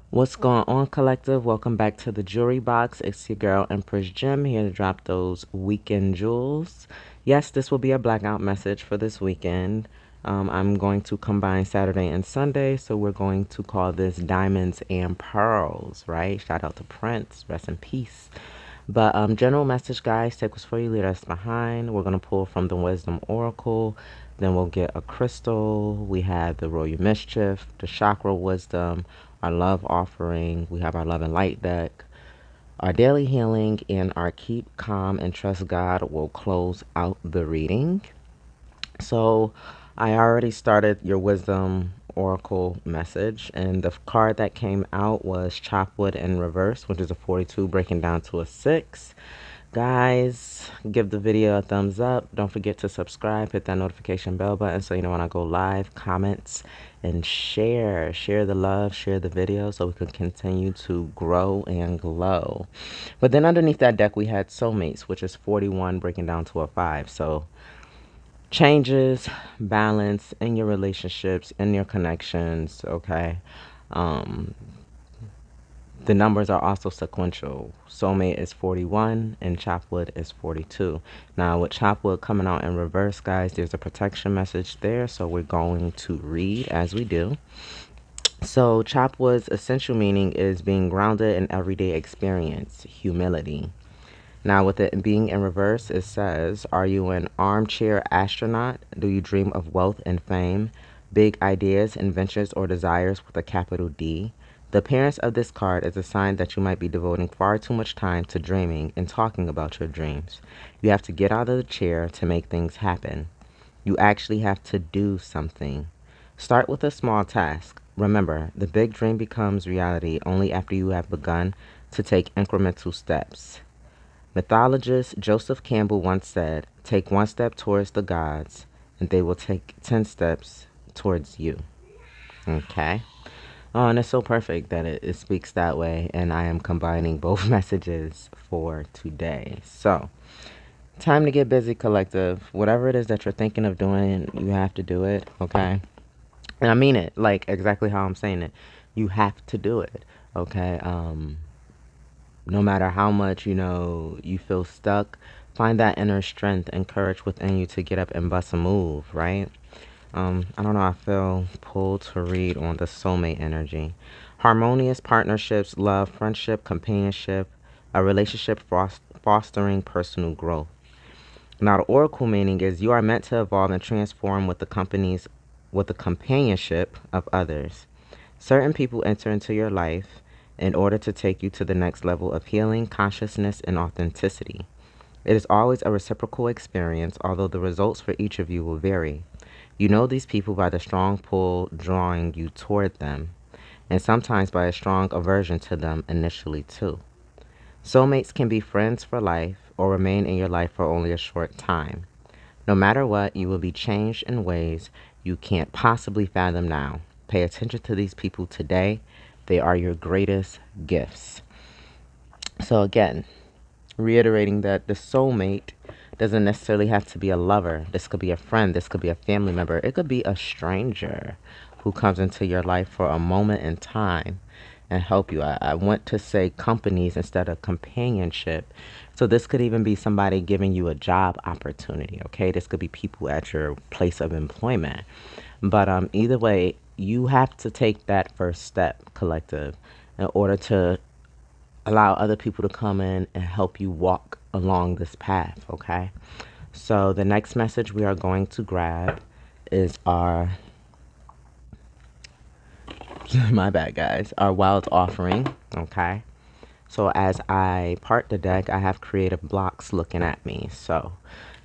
What's going on, collective? Welcome back to the jewelry box. It's your girl, Empress Jim, here to drop those weekend jewels. Yes, this will be a blackout message for this weekend. I'm going to combine Saturday and Sunday, so we're going to call this Diamonds and Pearls, right? Shout out to Prince, rest in peace. But general message, guys, take what's for you, leave us behind. We're going to pull from the Wisdom Oracle. Then we'll get a crystal. We have the Royal Mischief, the Chakra Wisdom, our love offering. We have our love and light deck, our daily healing, and our keep calm and trust God will close out the reading. So I already started your wisdom oracle message, and the card that came out was Chopwood in reverse, which is a 42 breaking down to a 6. Guys, give the video a thumbs up. Don't forget to subscribe, hit that notification bell button so you know when I go live, comments, and share. Share the love, share the video so we can continue to grow and glow. But then underneath that deck, we had soulmates, which is 41 breaking down to a 5. So changes, balance in your relationships, in your connections, okay? Um, the numbers are also sequential. Soulmate is 41 and Chopwood is 42. Now with Chopwood coming out in reverse, guys, there's a protection message there, so we're going to read as we do. So Chopwood's essential meaning is being grounded in everyday experience, humility. Now, with it being in reverse, it says, are you an armchair astronaut? Do you dream of wealth and fame? Big ideas, inventions, or desires with a capital D? The appearance of this card is a sign that you might be devoting far too much time to dreaming and talking about your dreams. You have to get out of the chair to make things happen. You actually have to do something. Start with a small task. Remember, the big dream becomes reality only after you have begun to take incremental steps. Mythologist Joseph Campbell once said, take one step towards the gods, and they will take 10 steps towards you. Okay? Oh, and it's so perfect that it speaks that way, and I am combining both messages for today. So, time to get busy, collective. Whatever it is that you're thinking of doing, you have to do it, okay? And I mean it, like exactly how I'm saying it. You have to do it, okay? No matter how much, you feel stuck, find that inner strength and courage within you to get up and bust a move, right? I don't know, I feel pulled to read on the soulmate energy. Harmonious partnerships, love, friendship, companionship, a relationship fostering personal growth. Now, the oracle meaning is you are meant to evolve and transform with the companionship of others. Certain people enter into your life in order to take you to the next level of healing, consciousness, and authenticity. It is always a reciprocal experience, although the results for each of you will vary. You know these people by the strong pull drawing you toward them, and sometimes by a strong aversion to them initially, too. Soulmates can be friends for life or remain in your life for only a short time. No matter what, you will be changed in ways you can't possibly fathom now. Pay attention to these people today. They are your greatest gifts. So again, reiterating that the soulmate doesn't necessarily have to be a lover. This could be a friend. This could be a family member. It could be a stranger who comes into your life for a moment in time and help you. I want to say companies instead of companionship. So this could even be somebody giving you a job opportunity, okay? This could be people at your place of employment. But either way, you have to take that first step, collective, in order to allow other people to come in and help you walk along this path, okay? So the next message we are going to grab is our, my bad guys, our wild offering, okay? So as I part the deck, I have creative blocks looking at me. So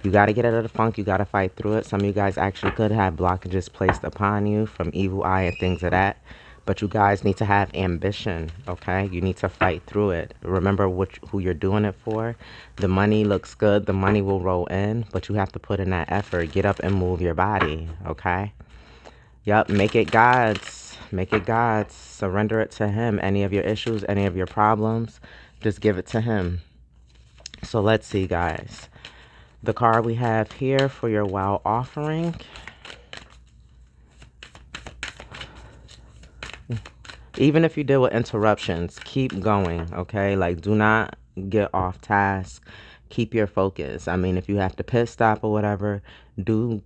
you got to get out of the funk. You got to fight through it. Some of you guys actually could have blockages placed upon you from evil eye and things of that. But you guys need to have ambition, okay? You need to fight through it. Remember who you're doing it for. The money looks good. The money will roll in, but you have to put in that effort. Get up and move your body, okay? Yep, make it God's. Make it God's. Surrender it to Him. Any of your issues, any of your problems, just give it to Him. So let's see, guys. The card we have here for your wow offering Even if you deal with interruptions, keep going, okay? Like, do not get off task. Keep your focus. I mean, if you have to pit stop or whatever, do,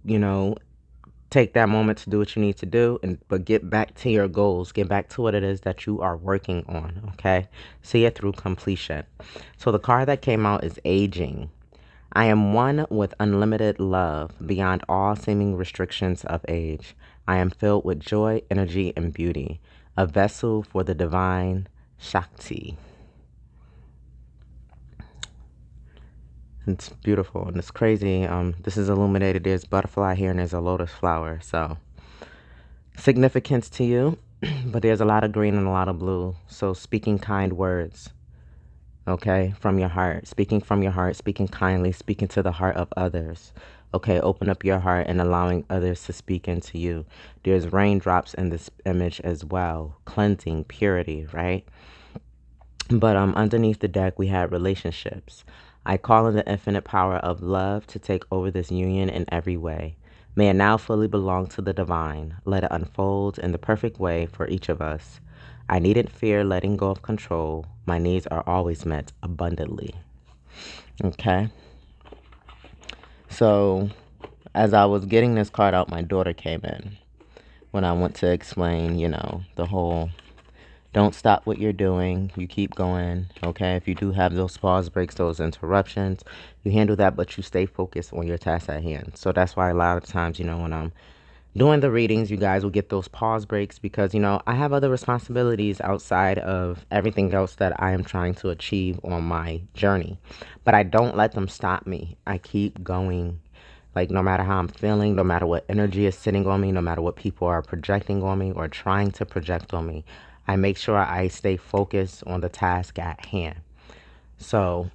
take that moment to do what you need to do, but get back to your goals. Get back to what it is that you are working on, okay? See it through completion. So the card that came out is aging. I am one with unlimited love beyond all seeming restrictions of age. I am filled with joy, energy, and beauty, a vessel for the divine Shakti. It's beautiful and it's crazy. This is illuminated. There's butterfly here and there's a lotus flower. So significance to you, but there's a lot of green and a lot of blue. So speaking kind words, okay, from your heart, speaking from your heart, speaking kindly, speaking to the heart of others. Okay, open up your heart and allowing others to speak into you. There's raindrops in this image as well, cleansing, purity, right? But underneath the deck, we had relationships. I call in the infinite power of love to take over this union in every way. May it now fully belong to the divine. Let it unfold in the perfect way for each of us. I needn't fear letting go of control. My needs are always met abundantly. Okay. So, as I was getting this card out, my daughter came in when I went to explain, the whole don't stop what you're doing. You keep going, okay? If you do have those pause breaks, those interruptions, you handle that, but you stay focused on your task at hand. So that's why a lot of times, when I'm doing the readings, you guys will get those pause breaks because, I have other responsibilities outside of everything else that I am trying to achieve on my journey. But I don't let them stop me. I keep going. Like, no matter how I'm feeling, no matter what energy is sitting on me, no matter what people are projecting on me or trying to project on me, I make sure I stay focused on the task at hand. So,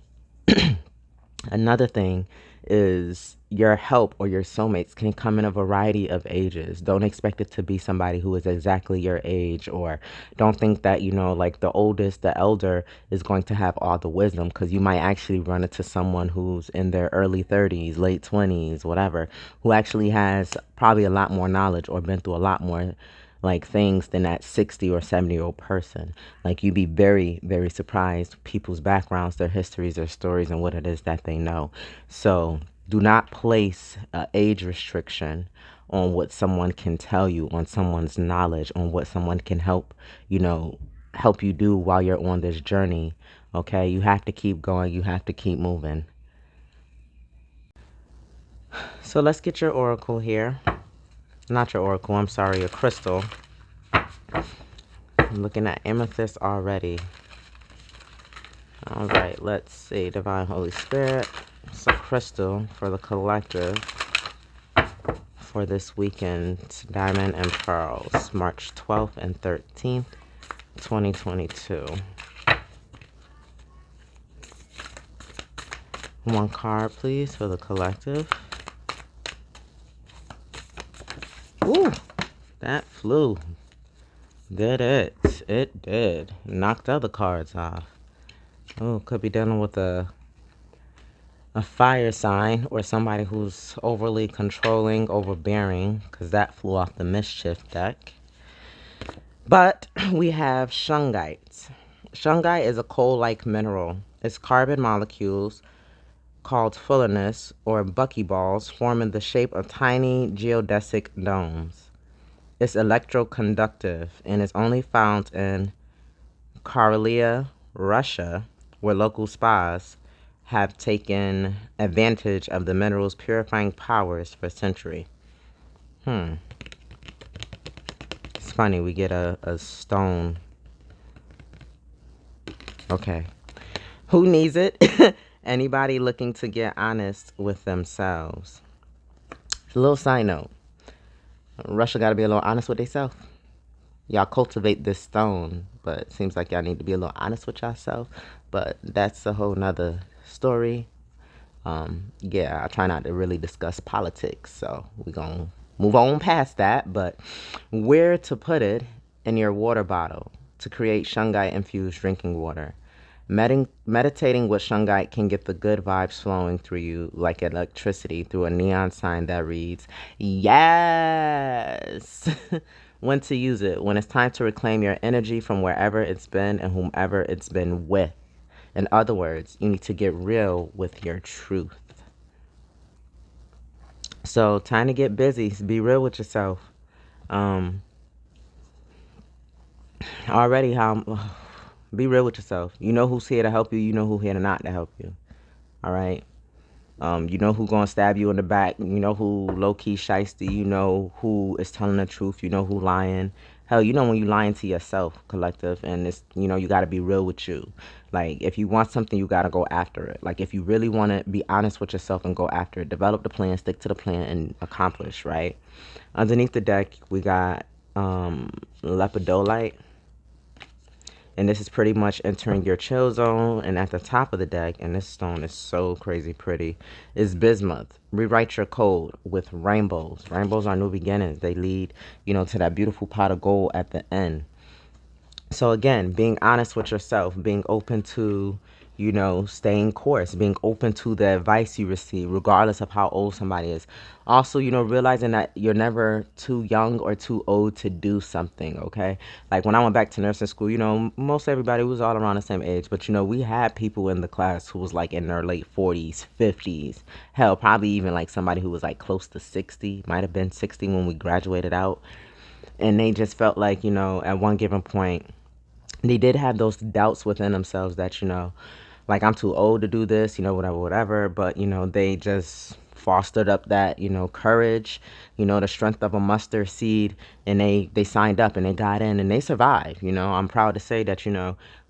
another thing is your help or your soulmates can come in a variety of ages. Don't expect it to be somebody who is exactly your age, or don't think that, like the oldest, the elder is going to have all the wisdom, because you might actually run into someone who's in their early 30s, late 20s, whatever, who actually has probably a lot more knowledge or been through a lot more like things than that 60 or 70-year-old person. Like, you'd be very, very surprised people's backgrounds, their histories, their stories, and what it is that they know. So do not place an age restriction on what someone can tell you, on someone's knowledge, on what someone can help you do while you're on this journey. Okay, you have to keep going, you have to keep moving. So let's get your oracle here. Not your oracle, I'm sorry, your crystal. I'm looking at amethyst already. All right, let's see. Divine Holy Spirit. It's a crystal for the collective for this weekend. Diamond and Pearls, March 12th and 13th, 2022. One card, please, for the collective. Ooh, that flew. Did it? It did. Knocked other cards off. Oh, could be dealing with a fire sign or somebody who's overly controlling, overbearing, because that flew off the mischief deck. But we have shungite. Shungite is a coal-like mineral. Its carbon molecules, called fullerenes or buckyballs, form in the shape of tiny geodesic domes. It's electroconductive and is only found in Karelia, Russia, where local spas have taken advantage of the mineral's purifying powers for centuries. It's funny, we get a stone. Okay. Who needs it? Anybody looking to get honest with themselves. A little side note. Russia got to be a little honest with themselves. Y'all cultivate this stone, but it seems like y'all need to be a little honest with yourself. But that's a whole nother story. I try not to really discuss politics, so we're going to move on past that. But where to put it in your water bottle to create shungite-infused drinking water. Meditating with shungite can get the good vibes flowing through you like electricity through a neon sign that reads, yes! when to use it, when it's time to reclaim your energy from wherever it's been and whomever it's been with. In other words, you need to get real with your truth. So, time to get busy. Be real with yourself. Um, already, how be real with yourself. You know who's here to help you. You know who's here to not to help you. All right. You know who gonna stab you in the back. You know who low key shiesty. You know who is telling the truth. You know who lying. Hell, you know when you lying to yourself, collective, and it's you got to be real with you. Like if you want something, you got to go after it. Like if you really want to be honest with yourself and go after it, develop the plan, stick to the plan, and accomplish. Right. Underneath the deck, we got lepidolite. And this is pretty much entering your chill zone. And at the top of the deck, and this stone is so crazy pretty, is bismuth. Rewrite your code with rainbows. Rainbows are new beginnings. They lead, to that beautiful pot of gold at the end. So again, being honest with yourself, being open to, staying course, being open to the advice you receive, regardless of how old somebody is. Also, realizing that you're never too young or too old to do something, okay? Like when I went back to nursing school, most everybody was all around the same age, but we had people in the class who was like in their late 40s, 50s, hell, probably even like somebody who was like close to 60, might have been 60 when we graduated out. And they just felt like, at one given point, they did have those doubts within themselves that like I'm too old to do this, whatever, but they just fostered up that courage, the strength of a mustard seed, and they signed up and they got in and they survived. I'm proud to say that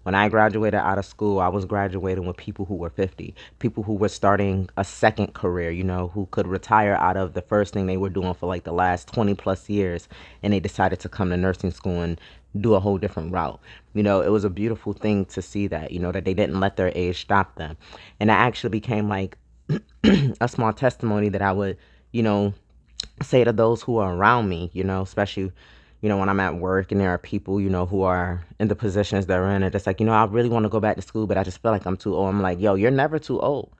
when I graduated out of school, I was graduating with people who were 50, people who were starting a second career, who could retire out of the first thing they were doing for like the last 20 plus years, and they decided to come to nursing school and do a whole different route. It was a beautiful thing to see that, that they didn't let their age stop them. And that actually became like a small testimony that I would, say to those who are around me, especially, when I'm at work and there are people, who are in the positions they're in. And it's like, I really want to go back to school, but I just feel like I'm too old. I'm like, yo, you're never too old.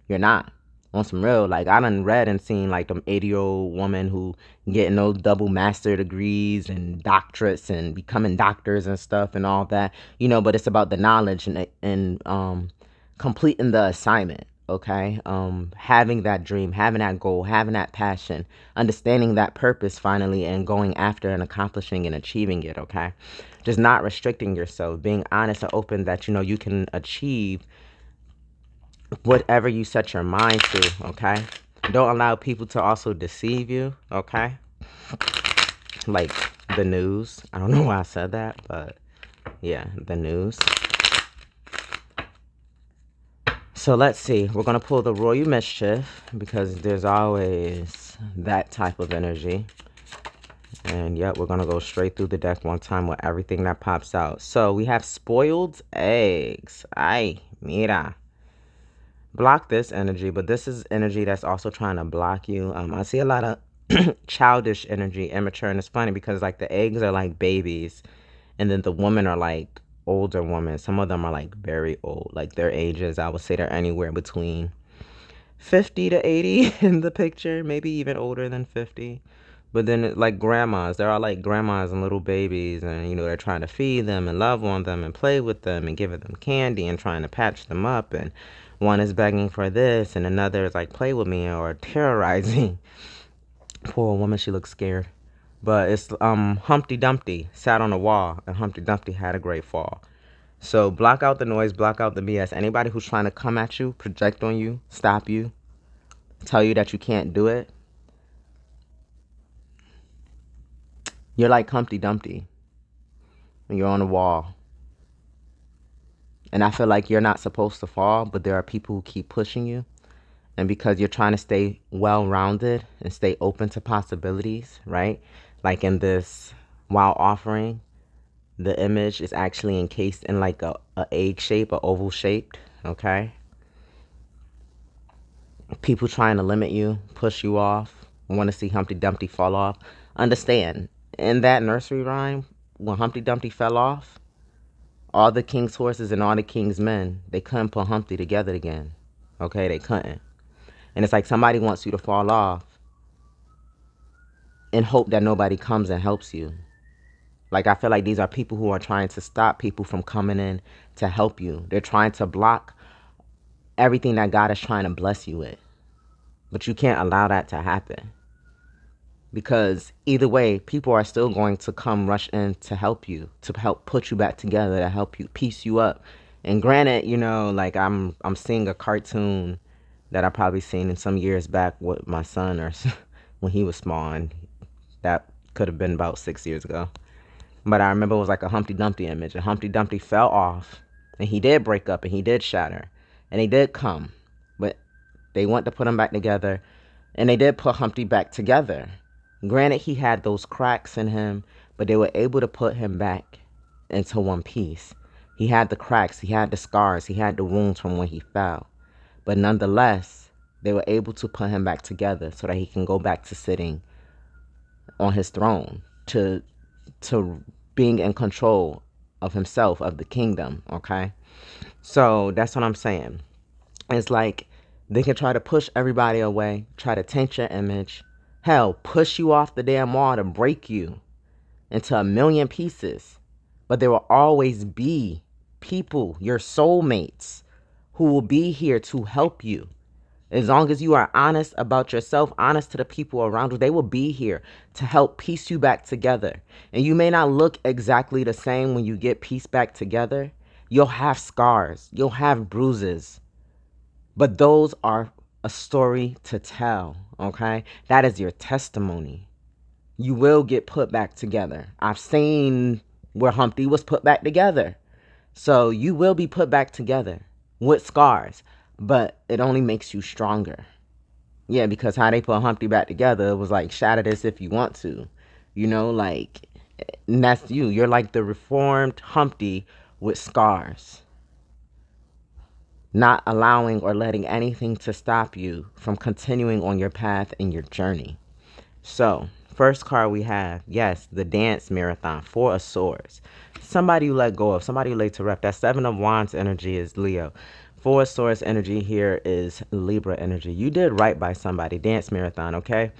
You're not. On some real, like I done read and seen like them 80-year-old women who getting those double master degrees and doctorates and becoming doctors and stuff and all that, but it's about the knowledge and completing the assignment. Okay. Having that dream, having that goal, having that passion, understanding that purpose finally, and going after and accomplishing and achieving it. Okay. Just not restricting yourself, being honest and open that you can achieve whatever you set your mind to. Okay. Don't allow people to also deceive you. Okay. Like the news. I don't know why I said that, but yeah, the news. So let's see. We're going to pull the Royal Mischief because there's always that type of energy. And yep, we're going to go straight through the deck one time with everything that pops out. So we have spoiled eggs. Ay, mira. Block this energy, but this is energy that's also trying to block you. I see a lot of childish energy, immature, and it's funny because like the eggs are like babies, and then the women are like older women. Some of them are like very old, like their ages, I would say they're anywhere between 50 to 80 in the picture, maybe even older than 50. But then like grandmas, they're all like grandmas and little babies, and they're trying to feed them and love on them and play with them and giving them candy and trying to patch them up, and one is begging for this and another is like play with me or terrorizing. Poor woman, she looks scared. But it's Humpty Dumpty sat on a wall and Humpty Dumpty had a great fall. So block out the noise, block out the BS. Anybody who's trying to come at you, project on you, stop you, tell you that you can't do it, you're like Humpty Dumpty when you're on a wall. And I feel like you're not supposed to fall, but there are people who keep pushing you. And because you're trying to stay well-rounded and stay open to possibilities, right? Like in this while offering, the image is actually encased in like a egg shape, a oval shaped, okay? People trying to limit you, push you off, want to see Humpty Dumpty fall off. Understand, in that nursery rhyme, when Humpty Dumpty fell off, all the king's horses and all the king's men, they couldn't put Humpty together again. Okay, they couldn't. And it's like somebody wants you to fall off and hope that nobody comes and helps you. Like, I feel like these are people who are trying to stop people from coming in to help you. They're trying to block everything that God is trying to bless you with. But you can't allow that to happen. Because either way, people are still going to come rush in to help you, to help put you back together, to help you piece you up. And granted, like I'm seeing a cartoon that I probably seen in some years back with my son or when he was small, and that could have been about 6 years ago. But I remember it was like a Humpty Dumpty image. And Humpty Dumpty fell off, and he did break up, and he did shatter, and he did come. But they went to put him back together, and they did put Humpty back together. Granted, he had those cracks in him, but they were able to put him back into one piece. He had the cracks, he had the scars, he had the wounds from when he fell. But nonetheless, they were able to put him back together so that he can go back to sitting on his throne, to being in control of himself, of the kingdom, okay? So that's what I'm saying. It's like they can try to push everybody away, try to taint your image, hell, push you off the damn wall to break you into a million pieces. But there will always be people, your soulmates, who will be here to help you. As long as you are honest about yourself, honest to the people around you, they will be here to help piece you back together. And you may not look exactly the same when you get pieced back together. You'll have scars, you'll have bruises, but those are a story to tell, okay? That is your testimony. You will get put back together. I've seen where Humpty was put back together. So you will be put back together with scars, but it only makes you stronger. Yeah, because how they put Humpty back together was like, shatter this if you want to. And that's you. You're like the reformed Humpty with scars. Not allowing or letting anything to stop you from continuing on your path and your journey. So, first card we have, yes, the dance marathon, 4 of swords. Somebody you let go of, somebody you laid to rest. That 7 of wands energy is Leo. 4 of swords energy here is Libra energy. You did right by somebody. Dance marathon, okay?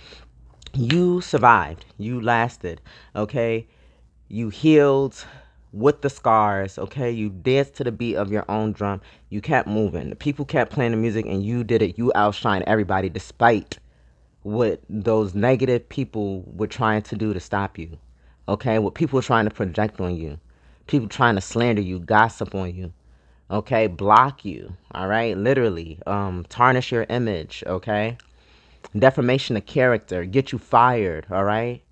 You survived. You lasted, okay? You healed with the scars, okay? You danced to the beat of your own drum. You kept moving. The people kept playing the music, and you did it. You outshined everybody despite what those negative people were trying to do to stop you, okay? What people were trying to project on you. People trying to slander you, gossip on you, okay? Block you, all right? Literally, tarnish your image, okay? Defamation of character, get you fired, all right?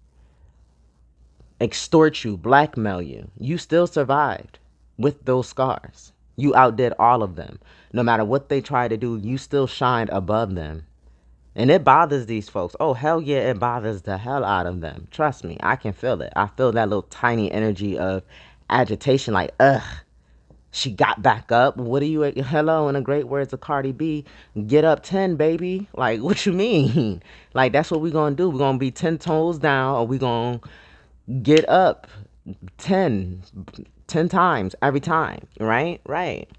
Extort you, blackmail you. You still survived with those scars. You outdid all of them. No matter what they tried to do, you still shined above them. And it bothers these folks. Oh, hell yeah, it bothers the hell out of them. Trust me, I can feel it. I feel that little tiny energy of agitation, like, ugh, she got back up. What are you, hello, in the great words of Cardi B, get up 10, baby. Like, what you mean? Like, that's what we gonna do. We're gonna be 10 toes down, or we gonna get up 10 times every time, right? Right.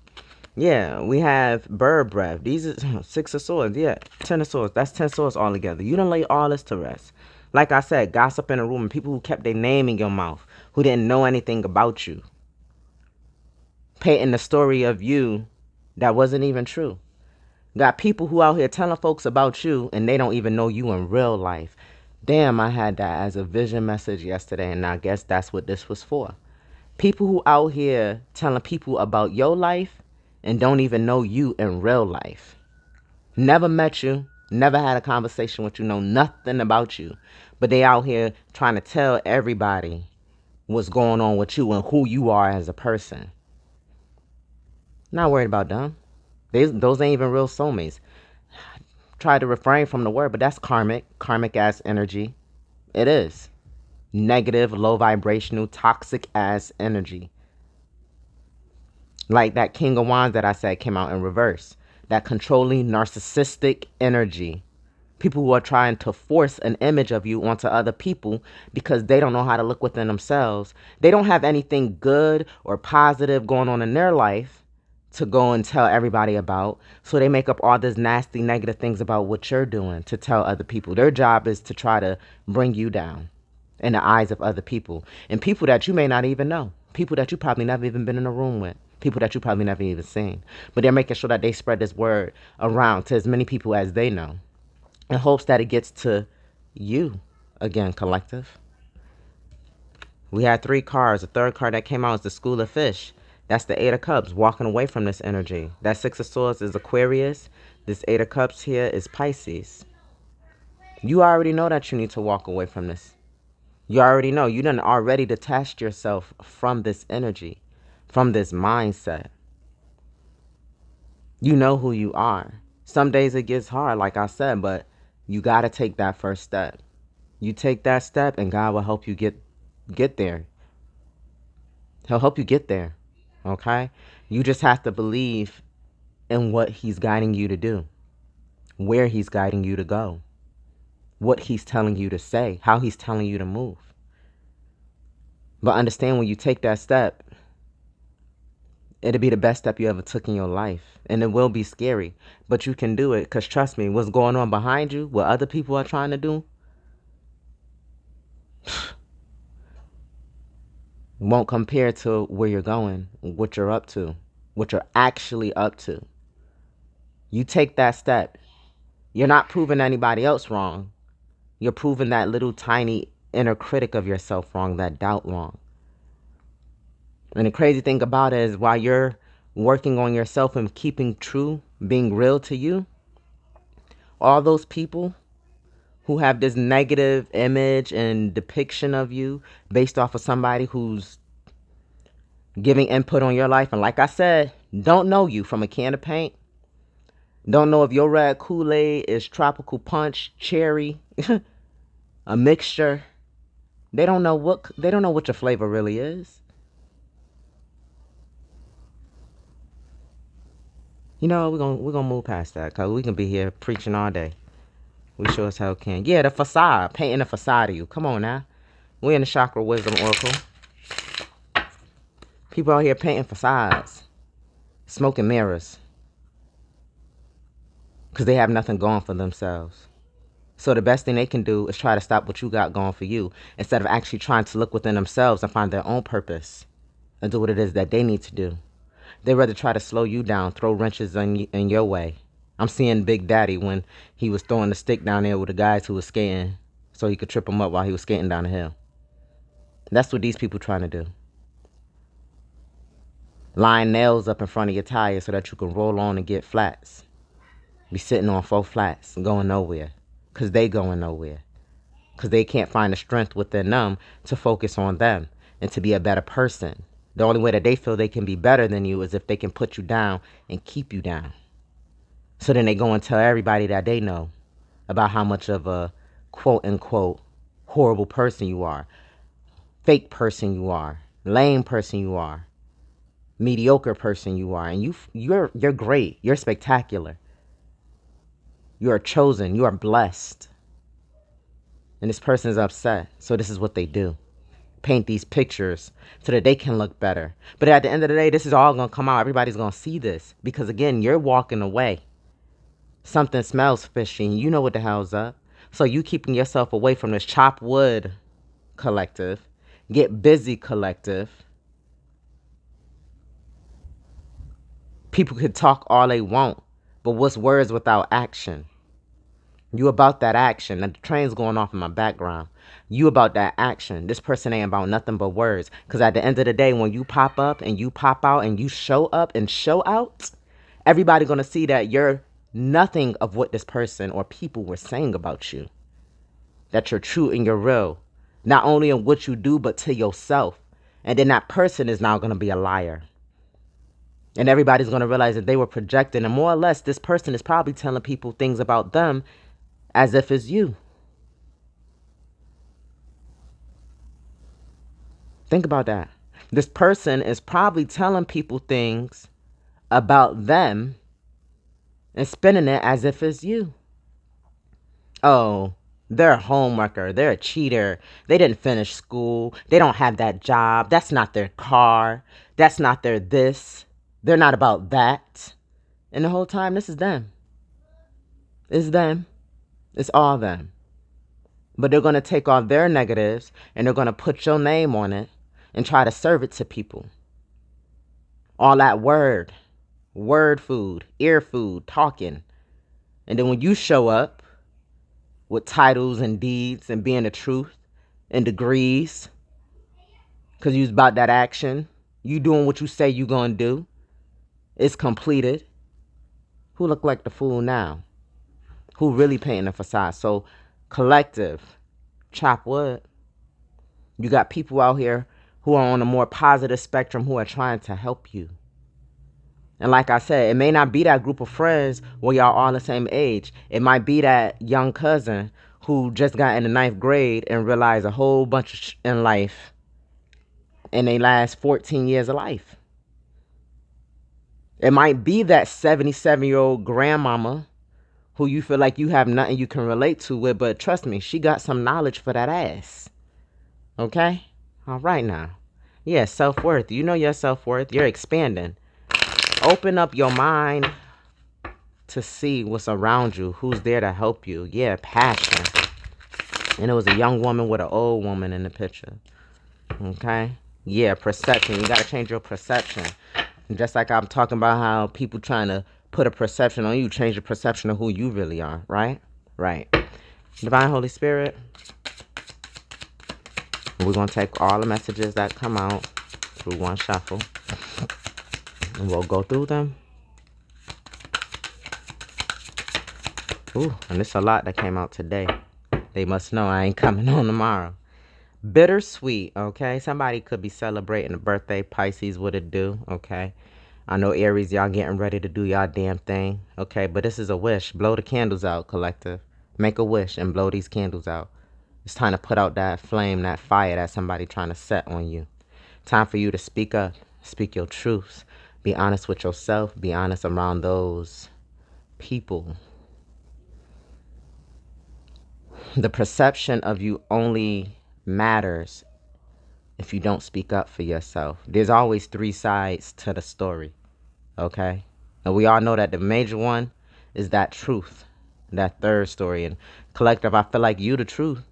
Yeah, we have bird breath. These are 6 of swords. Yeah, 10 of swords. That's 10 swords all together. You done lay all this to rest. Like I said, gossip in a room, and people who kept their name in your mouth, who didn't know anything about you, painting the story of you that wasn't even true. Got people who out here telling folks about you, and they don't even know you in real life. Damn, I had that as a vision message yesterday, and I guess that's what this was for. People who out here telling people about your life and don't even know you in real life. Never met you, never had a conversation with you, know nothing about you. But they out here trying to tell everybody what's going on with you and who you are as a person. Not worried about them. Those ain't even real soulmates. Try to refrain from the word, but that's karmic ass energy. It is. Negative, low vibrational, toxic ass energy. Like that King of Wands that I said came out in reverse. That controlling, narcissistic energy. People who are trying to force an image of you onto other people because they don't know how to look within themselves. They don't have anything good or positive going on in their life to go and tell everybody about. So they make up all this nasty, negative things about what you're doing to tell other people. Their job is to try to bring you down. in the eyes of other people, and people that you may not even know, people that you probably never even been in a room with, people that you probably never even seen. But they're making sure that they spread this word around to as many people as they know in hopes that it gets to you again, collective. We had 3 cards. The third card that came out is the School of Fish. That's the Eight of Cups, walking away from this energy. That Six of Swords is Aquarius. This Eight of Cups here is Pisces. You already know that you need to walk away from this. You already know. You done already detached yourself from this energy, from this mindset. You know who you are. Some days it gets hard, like I said, but you got to take that first step. You take that step and God will help you get there. He'll help you get there. Okay? You just have to believe in what he's guiding you to do, where he's guiding you to go, what he's telling you to say, how he's telling you to move. But understand, when you take that step, it'll be the best step you ever took in your life. And it will be scary, but you can do it. Because trust me, what's going on behind you, what other people are trying to do, won't compare to where you're going, what you're up to, what you're actually up to. You take that step. You're not proving anybody else wrong. You're proving that little tiny inner critic of yourself wrong, that doubt wrong. And the crazy thing about it is, while you're working on yourself and keeping true, being real to you, all those people who have this negative image and depiction of you based off of somebody who's giving input on your life, and like I said, don't know you from a can of paint, don't know if your red Kool-Aid is tropical punch, cherry, a mixture. They don't know what your flavor really is. You know, we're gonna move past that, because we can be here preaching all day. We sure as hell can. Yeah, the facade, painting the facade of you. Come on now. We in the Chakra Wisdom Oracle. People out here painting facades, smoking mirrors, because they have nothing going for themselves. So the best thing they can do is try to stop what you got going for you, instead of actually trying to look within themselves and find their own purpose and do what it is that they need to do. They rather try to slow you down, throw wrenches in your way. I'm seeing Big Daddy when he was throwing the stick down there with the guys who was skating so he could trip them up while he was skating down the hill. That's what these people trying to do. Line nails up in front of your tires so that you can roll on and get flats. Be sitting on 4 flats and going nowhere. Because they going nowhere. Because they can't find the strength within them to focus on them and to be a better person. The only way that they feel they can be better than you is if they can put you down and keep you down. So then they go and tell everybody that they know about how much of a quote-unquote horrible person you are, fake person you are, lame person you are, mediocre person you are. And you're great. You're spectacular. You are chosen. You are blessed. And this person is upset. So this is what they do. Paint these pictures so that they can look better. But at the end of the day, this is all going to come out. Everybody's going to see this. Because again, you're walking away. Something smells fishy and you know what the hell's up. So you keeping yourself away from this chop wood collective. Get busy collective. People could talk all they want, but what's words without action? You about that action. And the train's going off in my background. You about that action. This person ain't about nothing but words. Because at the end of the day, when you pop up and you pop out and you show up and show out, everybody going to see that you're nothing of what this person or people were saying about you. That you're true and you're real. Not only in what you do, but to yourself. And then that person is now going to be a liar. And everybody's going to realize that they were projecting. And more or less, this person is probably telling people things about them as if it's you. Think about that. This person is probably telling people things about them and spinning it as if it's you. Oh, they're a homewrecker. They're a cheater. They didn't finish school. They don't have that job. That's not their car. That's not their this. They're not about that. And the whole time, this is them. It's them. It's all them. But they're going to take all their negatives and they're going to put your name on it and try to serve it to people. All that word food, ear food, talking. And then when you show up with titles and deeds and being the truth and degrees, because you was about that action, you doing what you say you going to do, it's completed. Who look like the fool now? Who really painting a facade? So, collective, chop wood. You got people out here who are on a more positive spectrum who are trying to help you. And like I said, it may not be that group of friends where y'all all the same age. It might be that young cousin who just got in the 9th grade and realized a whole bunch in life in their last 14 years of life. It might be that 77-year-old grandmama who you feel like you have nothing you can relate to with, but trust me, she got some knowledge for that ass. Okay? All right now. Yeah, self-worth. You know your self-worth. You're expanding. Open up your mind to see what's around you, who's there to help you. Yeah, passion. And it was a young woman with an old woman in the picture. Okay? Yeah, perception. You got to change your perception. Just like I'm talking about how people trying to put a perception on you, change your perception of who you really are, right? Right. Divine Holy Spirit, we're going to take all the messages that come out through one shuffle. And we'll go through them. Ooh, and it's a lot that came out today. They must know I ain't coming on tomorrow. Bittersweet, okay? Somebody could be celebrating a birthday. Pisces, what it do, okay? I know Aries, y'all getting ready to do y'all damn thing, okay? But this is a wish. Blow the candles out, collective. Make a wish and blow these candles out. It's time to put out that flame, that fire that somebody trying to set on you. Time for you to speak up. Speak your truths. Be honest with yourself. Be honest around those people. The perception of you only matters if you don't speak up for yourself. There's always 3 sides to the story, okay? And we all know that the major one is that truth, that third story. And collective, I feel like you the truth.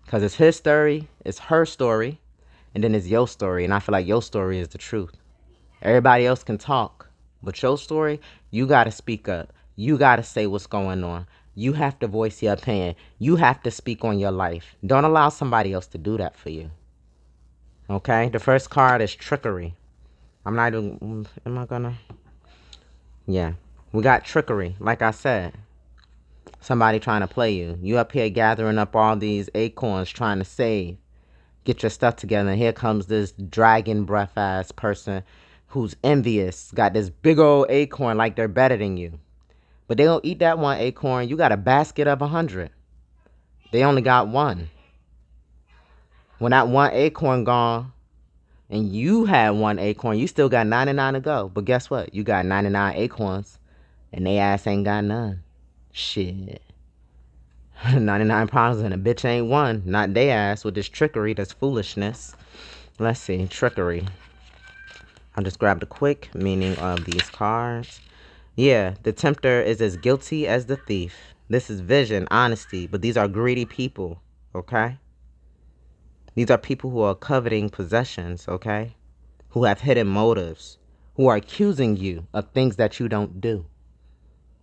Because it's his story, it's her story, and then it's your story. And I feel like your story is the truth. Everybody else can talk, but your story, you got to speak up. You got to say what's going on. You have to voice your opinion. You have to speak on your life. Don't allow somebody else to do that for you. Okay? The first card is trickery. I'm not even... Am I gonna... Yeah. We got trickery. Like I said. Somebody trying to play you. You up here gathering up all these acorns trying to save. Get your stuff together. And here comes this dragon breath ass person who's envious. Got this big old acorn like they're better than you. But they don't eat that one acorn. You got a basket of 100. They only got one. When that one acorn gone, and you had one acorn, you still got 99 to go. But guess what? You got 99 acorns, and they ass ain't got none. Shit. 99 problems and a bitch ain't one. Not they ass with this trickery, this foolishness. Let's see. Trickery. I'll just grab the quick meaning of these cards. Yeah, the tempter is as guilty as the thief. This is vision, honesty, but these are greedy people, okay? These are people who are coveting possessions, okay? Who have hidden motives, who are accusing you of things that you don't do,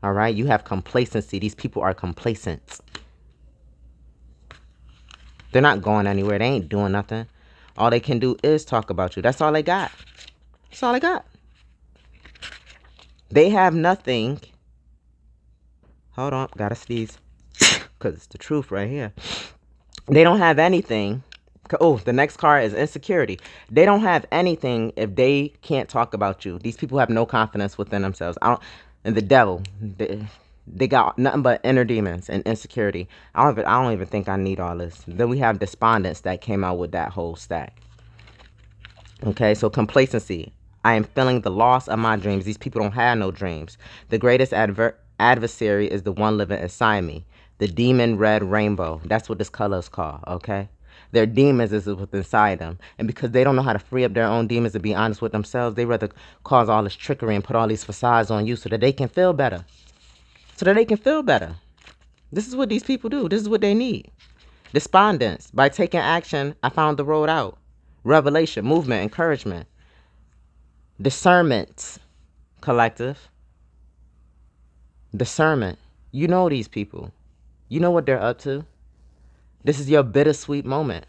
all right? You have complacency. These people are complacent. They're not going anywhere. They ain't doing nothing. All they can do is talk about you. That's all they got. That's all they got. They have nothing. Hold on, gotta sneeze. Because it's the truth right here. They don't have anything. Oh, the next card is insecurity. They don't have anything if they can't talk about you. These people have no confidence within themselves. And the devil, they got nothing but inner demons and insecurity. I don't even think I need all this. Then we have despondence that came out with that whole stack. Okay, so complacency. I am feeling the loss of my dreams. These people don't have no dreams. The greatest adversary is the one living inside me. The demon red rainbow. That's what this color is called, okay? Their demons is what's inside them. And because they don't know how to free up their own demons and be honest with themselves, they rather cause all this trickery and put all these facades on you so that they can feel better. So that they can feel better. This is what these people do. This is what they need. Despondence. By taking action, I found the road out. Revelation, movement, encouragement. Discernment, collective. Discernment. You know these people. You know what they're up to. This is your bittersweet moment.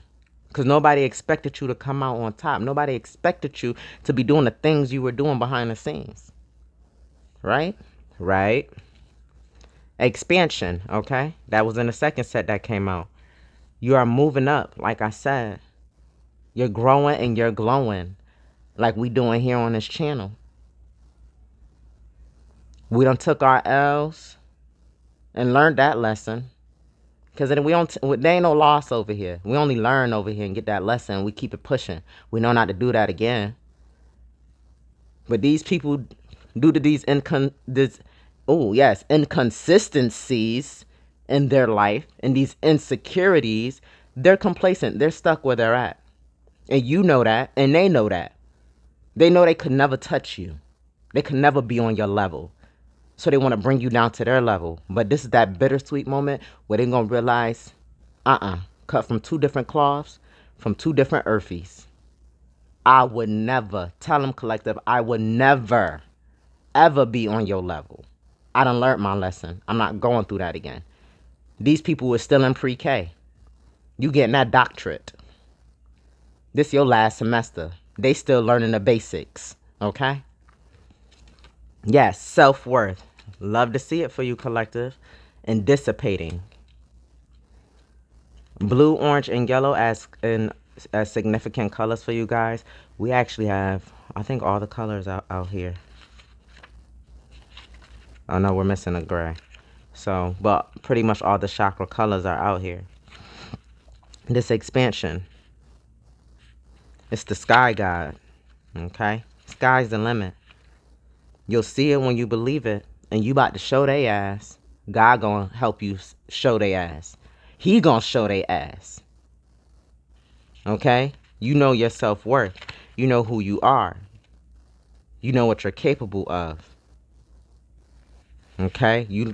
Because nobody expected you to come out on top. Nobody expected you to be doing the things you were doing behind the scenes. Right? Right. Expansion, okay? That was in the second set that came out. You are moving up, like I said. You're growing and you're glowing, like we doing here on this channel. We done took our L's and learned that lesson. Because there ain't no loss over here. We only learn over here and get that lesson. We keep it pushing. We know not to do that again. But these people, due to these inconsistencies in their life and these insecurities, they're complacent. They're stuck where they're at. And you know that, and they know that. They know they could never touch you. They could never be on your level. So they want to bring you down to their level. But this is that bittersweet moment where they're going to realize, cut from two different cloths, from two different earthies. I would never, tell them collective, I would never, ever be on your level. I done learned my lesson. I'm not going through that again. These people were still in pre-K. You getting that doctorate. This your last semester. They still learning the basics, okay? Yes, self-worth. Love to see it for you, collective. And dissipating. Blue, orange, and yellow as significant colors for you guys. We actually have, I think, all the colors out here. Oh no, we're missing a gray. So, but pretty much all the chakra colors are out here. This expansion. It's the sky god. Okay? Sky's the limit. You'll see it when you believe it. And you about to show they ass. God gonna help you show they ass. He gonna show they ass. Okay? You know your self-worth. You know who you are. You know what you're capable of. Okay? You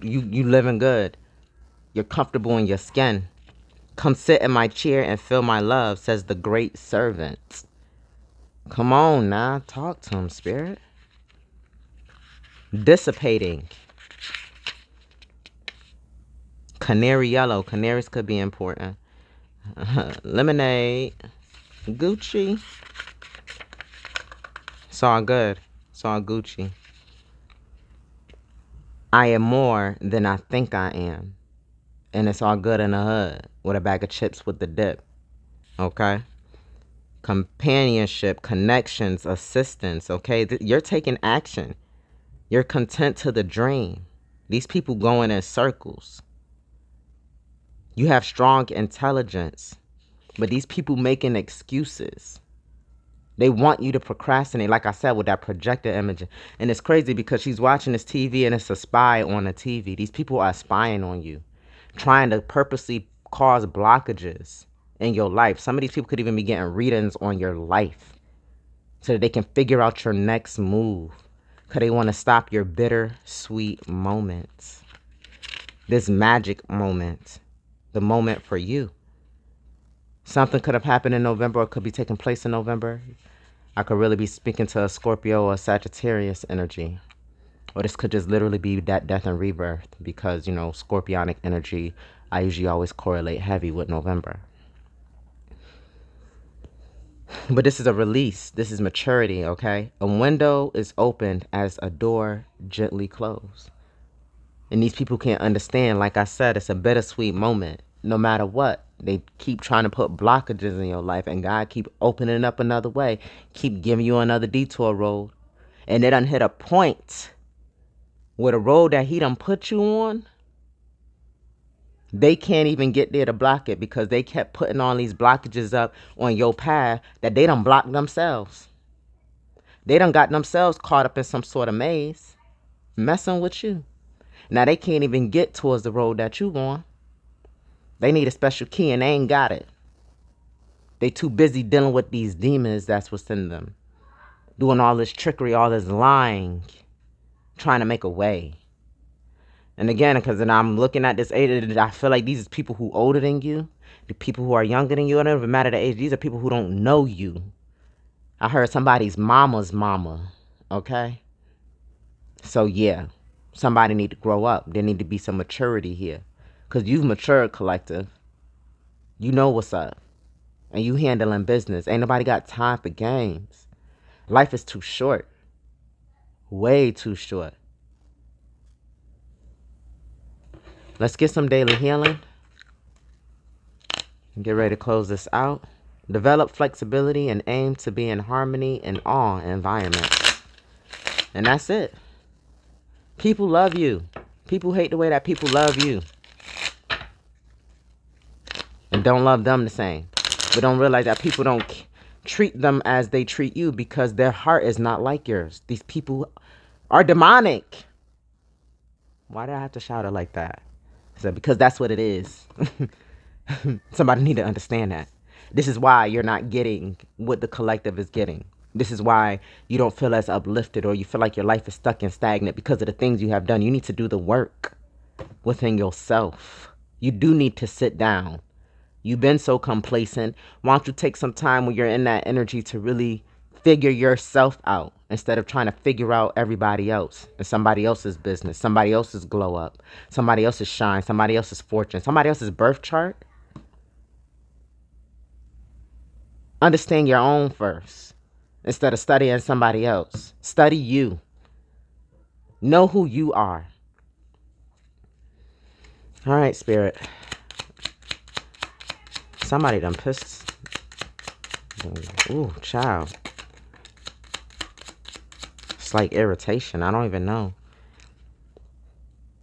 living good. You're comfortable in your skin. Come sit in my chair and feel my love, says the great servant. Come on now. Talk to him, spirit. Dissipating. Canary yellow. Canaries could be important. Lemonade. Gucci. It's all good. It's all Gucci. I am more than I think I am. And it's all good in the hood. With a bag of chips with the dip. Okay? Companionship, connections, assistance. Okay? You're taking action. You're content to the dream. These people going in circles. You have strong intelligence. But these people making excuses. They want you to procrastinate, like I said, with that projector image. And it's crazy because she's watching this TV and it's a spy on the TV. These people are spying on you, trying to purposely cause blockages in your life. Some of these people could even be getting readings on your life so that they can figure out your next move. Because they want to stop your bittersweet moments. This magic moment. The moment for you. Something could have happened in November or could be taking place in November. I could really be speaking to a Scorpio or Sagittarius energy. Or this could just literally be that death and rebirth. Because, you know, Scorpionic energy, I usually always correlate heavy with November. But this is a release. This is maturity, okay? A window is opened as a door gently closed. And these people can't understand. Like I said, it's a bittersweet moment. No matter what, they keep trying to put blockages in your life. And God keep opening up another way. Keep giving you another detour road. And they done hit a point where the road that he done put you on, they can't even get there to block it because they kept putting all these blockages up on your path that they done blocked themselves. They done got themselves caught up in some sort of maze, messing with you. Now they can't even get towards the road that you on. They need a special key and they ain't got it. They too busy dealing with these demons that's what's in them. Doing all this trickery, all this lying, trying to make a way. And again, because then I'm looking at this age, I feel like these are people who older than you, the people who are younger than you. It doesn't even matter the age. These are people who don't know you. I heard somebody's mama's mama. Okay. So yeah, somebody need to grow up. There need to be some maturity here, because you've matured, collective. You know what's up, and you handling business. Ain't nobody got time for games. Life is too short. Way too short. Let's get some daily healing. Get ready to close this out. Develop flexibility and aim to be in harmony in all environments. And that's it. People love you. People hate the way that people love you. And don't love them the same. But don't realize that people don't treat them as they treat you because their heart is not like yours. These people are demonic. Why did I have to shout it like that? So because that's what it is. Somebody need to understand that. This is why you're not getting what the collective is getting. This is why you don't feel as uplifted, or you feel like your life is stuck and stagnant because of the things you have done. You need to do the work within yourself. You do need to sit down. You've been so complacent. Why don't you take some time when you're in that energy to really figure yourself out instead of trying to figure out everybody else and somebody else's business, somebody else's glow up, somebody else's shine, somebody else's fortune, somebody else's birth chart. Understand your own first instead of studying somebody else. Study you. Know who you are. All right, Spirit. Somebody done pissed. Ooh, child. It's like irritation. I don't even know.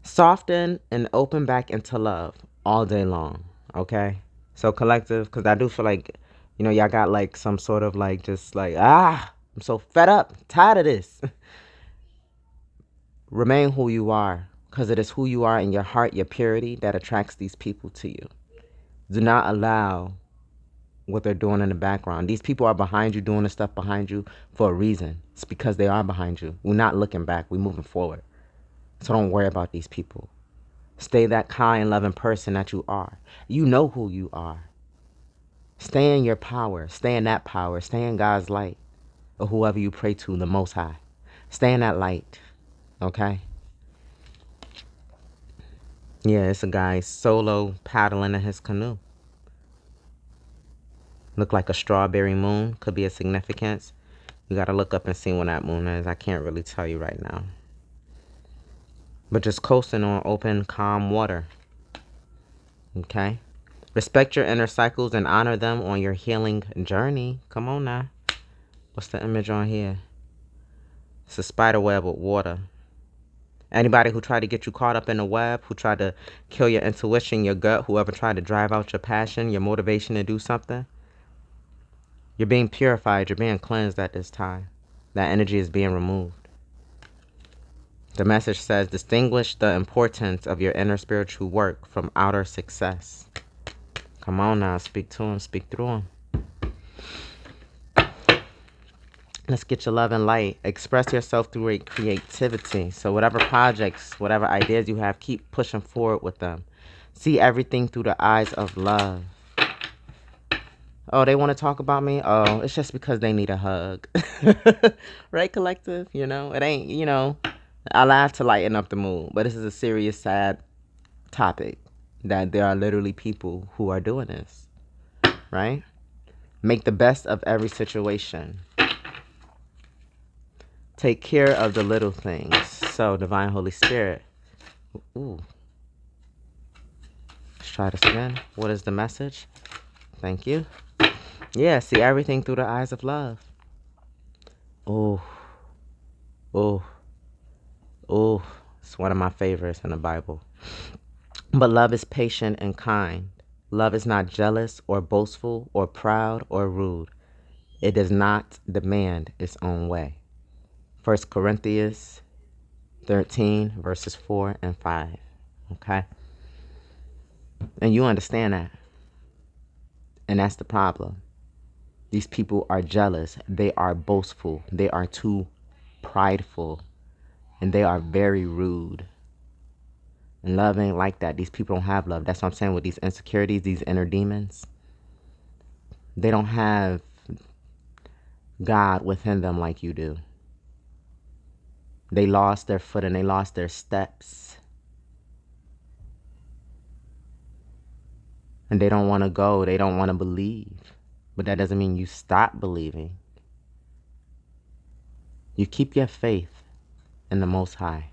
Soften and open back into love all day long. Okay? So collective, because I do feel like, y'all got like some sort of like just like, I'm so fed up, tired of this. Remain who you are, because it is who you are in your heart, your purity, that attracts these people to you. Do not allow what they're doing in the background. These people are behind you, doing the stuff behind you for a reason. It's because they are behind you. We're not looking back. We're moving forward. So don't worry about these people. Stay that kind, loving person that you are. You know who you are. Stay in your power. Stay in that power. Stay in God's light, or whoever you pray to, the Most High. Stay in that light. Okay? Yeah, it's a guy solo paddling in his canoe. Look like a strawberry moon. Could be a significance. You got to look up and see when that moon is. I can't really tell you right now. But just coasting on open, calm water. Okay? Respect your inner cycles and honor them on your healing journey. Come on now. What's the image on here? It's a spider web with water. Anybody who tried to get you caught up in the web, who tried to kill your intuition, your gut, whoever tried to drive out your passion, your motivation to do something, you're being purified. You're being cleansed at this time. That energy is being removed. The message says, distinguish the importance of your inner spiritual work from outer success. Come on now, speak to him, speak through him. Let's get your love and light. Express yourself through creativity. So whatever projects, whatever ideas you have, keep pushing forward with them. See everything through the eyes of love. Oh, they want to talk about me? Oh, it's just because they need a hug. Right, collective? It ain't, I laugh to lighten up the mood. But this is a serious, sad topic. That there are literally people who are doing this. Right? Make the best of every situation. Take care of the little things. So, Divine Holy Spirit. Ooh. Let's try this again. What is the message? Thank you. Yeah, see everything through the eyes of love. Oh. Oh. Oh. It's one of my favorites in the Bible. But love is patient and kind. Love is not jealous or boastful or proud or rude. It does not demand its own way. 1 Corinthians 13, verses 4 and 5. Okay? And you understand that. And that's the problem. These people are jealous. They are boastful. They are too prideful. And they are very rude. And love ain't like that. These people don't have love. That's what I'm saying with these insecurities, these inner demons. They don't have God within them like you do. They lost their foot and they lost their steps. And they don't want to go. They don't want to believe. But that doesn't mean you stop believing. You keep your faith in the Most High.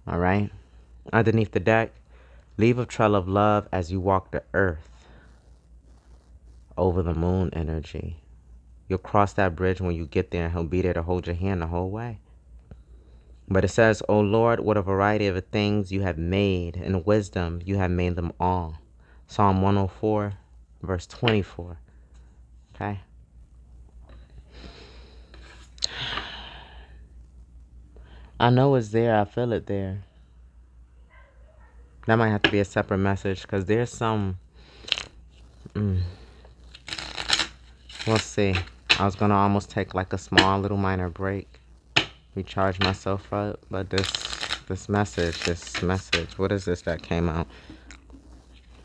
All right? Underneath the deck, leave a trail of love as you walk the earth over the moon energy. You'll cross that bridge when you get there, and he'll be there to hold your hand the whole way. But it says, O Lord, what a variety of things you have made. In wisdom you have made them all. Psalm 104, verse 24. Okay? I know it's there. I feel it there. That might have to be a separate message because there's some... We'll see. I was going to almost take like a small little minor break. Recharge myself up. But this message, what is this that came out?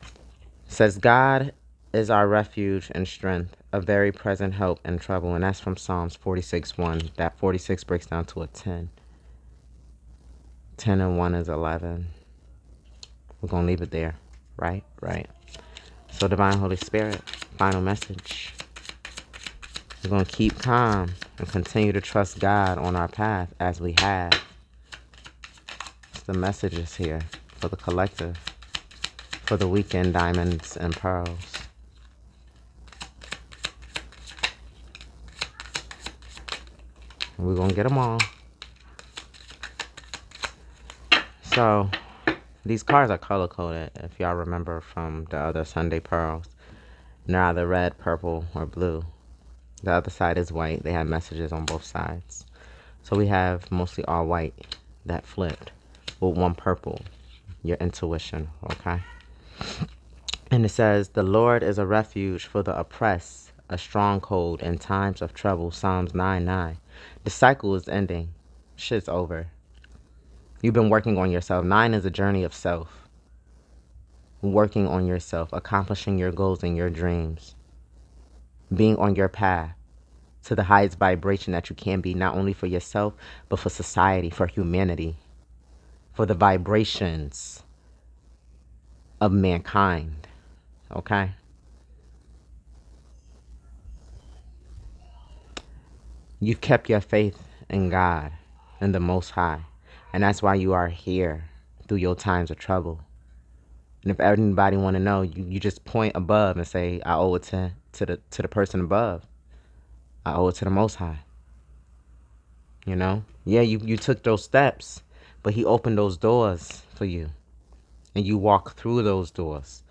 It says, God is our refuge and strength, a very present help in trouble. And that's from Psalms 46:1. That 46 breaks down to a 10. 10 and 1 is 11. We're going to leave it there. Right? Right. So Divine Holy Spirit, final message. We're going to keep calm and continue to trust God on our path as we have. It's the messages here for the collective, for the weekend diamonds and pearls. And we're going to get them all. So these cards are color coded, if y'all remember from the other Sunday pearls. They're either red, purple, or blue. The other side is white. They have messages on both sides. So we have mostly all white that flipped with one purple, your intuition, okay? And it says, the Lord is a refuge for the oppressed, a stronghold in times of trouble, Psalms 9:9. The cycle is ending. Shit's over. You've been working on yourself. 9 is a journey of self. Working on yourself, accomplishing your goals and your dreams. Being on your path to the highest vibration that you can be, not only for yourself, but for society, for humanity, for the vibrations of mankind, okay? You've kept your faith in God, in the Most High, and that's why you are here through your times of trouble. And if anybody want to know, you just point above and say, I owe it to the person above. I owe it to the Most High. You know? Yeah, you took those steps, but he opened those doors for you. And you walked through those doors.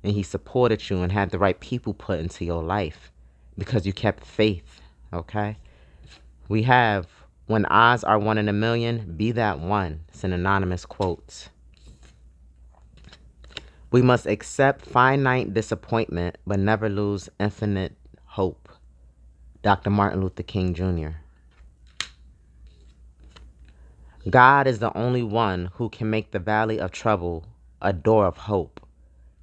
And he supported you and had the right people put into your life because you kept faith, okay? We have, when odds are 1 in a million, be that one. It's an anonymous quote. We must accept finite disappointment, but never lose infinite hope. Dr. Martin Luther King Jr. God is the only one who can make the valley of trouble a door of hope.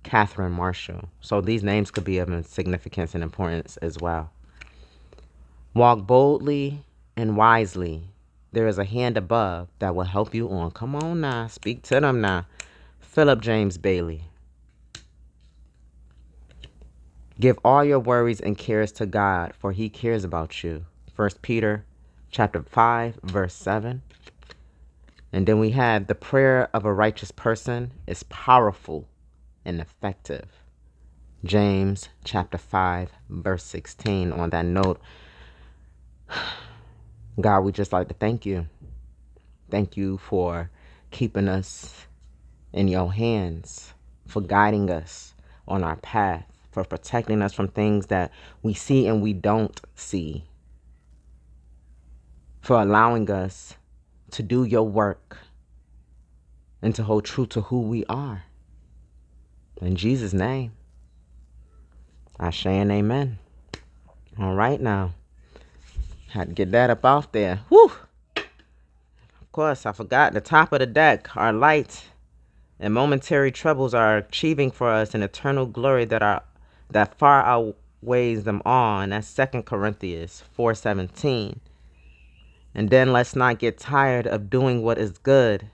Catherine Marshall. So these names could be of significance and importance as well. Walk boldly and wisely. There is a hand above that will help you on. Come on now. Speak to them now. Philip James Bailey. Give all your worries and cares to God, for he cares about you. 1 Peter chapter 5, verse 7. And then we have the prayer of a righteous person is powerful and effective. James chapter 5, verse 16. On that note, God, we just like to thank you. Thank you for keeping us in your hands, for guiding us on our path, for protecting us from things that we see and we don't see, for allowing us to do your work and to hold true to who we are. In Jesus' name, Ashe and amen. All right now. Had to get that up off there. Whew. Of course, I forgot. The top of the deck, our light and momentary troubles are achieving for us an eternal glory that far outweighs them all. And that's 2 Corinthians 4:17. And then let's not get tired of doing what is good.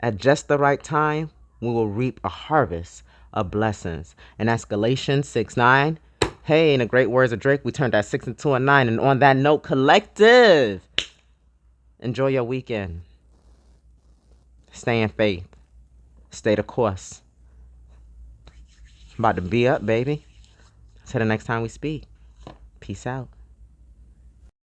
At just the right time, we will reap a harvest of blessings. And that's Galatians 6:9. Hey, in the great words of Drake, we turned that 6 into a 9. And on that note, collective, enjoy your weekend. Stay in faith. Stay the course. I'm about to be up, baby. Till the next time we speak. Peace out.